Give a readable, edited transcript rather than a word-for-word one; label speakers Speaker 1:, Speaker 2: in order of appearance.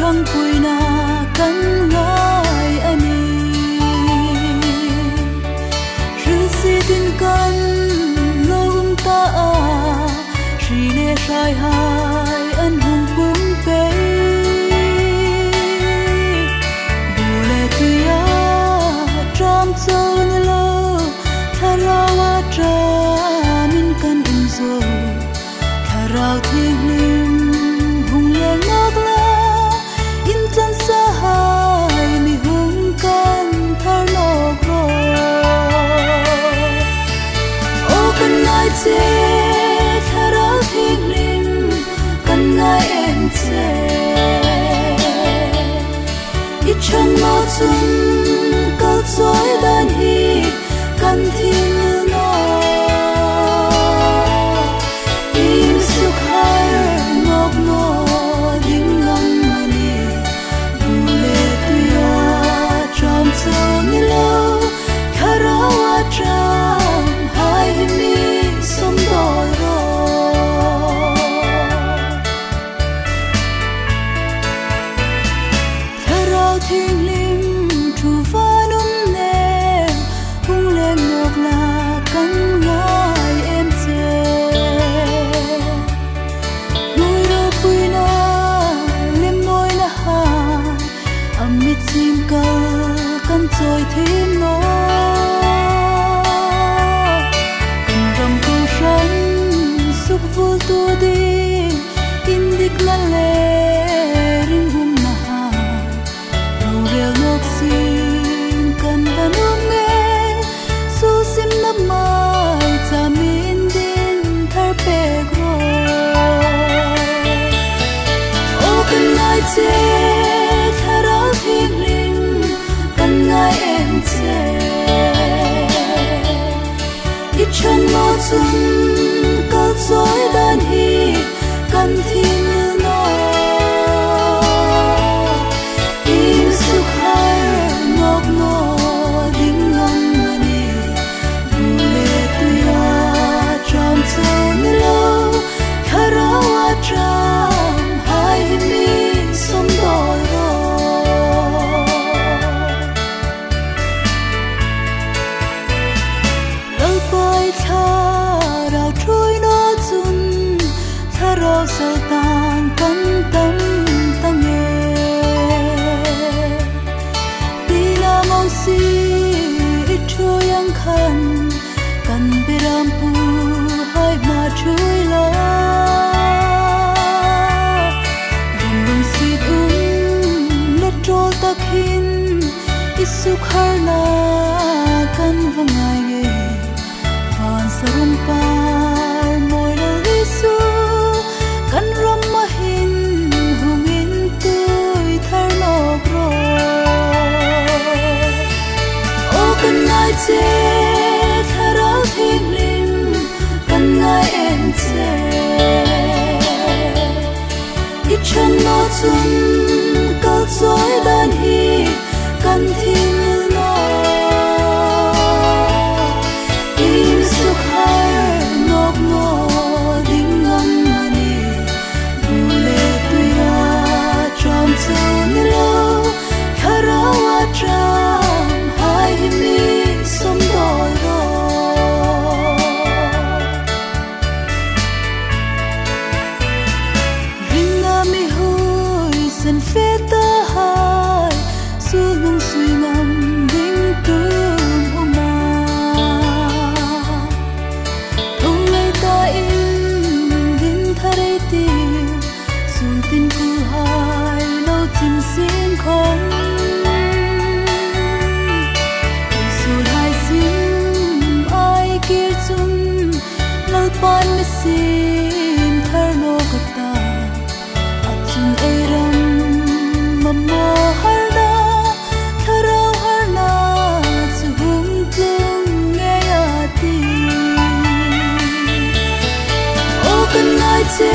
Speaker 1: thang pui na kan ngai ani si tin kan lom ta a ri le sai hai an hung pum pe bu le tia tram zo ni lo tharawa tra min kan in zo tharau thing lim hung le ngak la in chan sa hai mi hung kan thar lok ro kan ngai che tharau thing lim kan ngai em che i chang mo chun kal choi dan hi kan thing no im su khai ngok no ding ngam mani bu le tuya cham so ni lo tharau a cham hai mi som doi ro tharau thing lim thu va num ne hung le ngok la kan ngai em che noi ro pui na lim moi na ha amit sim ka kan choi thim no vô tu đi in dik la le ring hum na ha đâu rel nok sin kan ta num nge su sim na mai cha min din thar pe gro o kan ngai che tharau thing lim kan ngai em che i chan mo chun kal choi dan hi kan thing no im su khai ngok no ding ngam mani bu le tuya cham so ni lo tharau a cham hai mi som doi ro lo pai tha rao trôi nó chun tharo sao tan kan tâm tăng nghe đi la mong si ít trôi ang khan kan beram pu hai ma trôi la rung si let trol tak hin isu kharna kan vangai nge van sarum par moi lo lisu kan ram ma hin hungin tui thar lok ro o kan ngai che tharau thing lim kan ngai em che i chan no chun kal choi dan hi kan thing no im su khai ngok no ding ngam mani bu le tuya cham so ni lo tharau a cham hai mi som doi ro ring na mi hui sen fe ta hai su nung sui ngam ding tum uma thong lai ta in din thare ti su tin ku hai lo chim sin khom su hai sim ai kir chun lo pan mi sim thar no kata achun ei ram mamma har da tharau har na chu hum tung nge ya ti o kan ngai che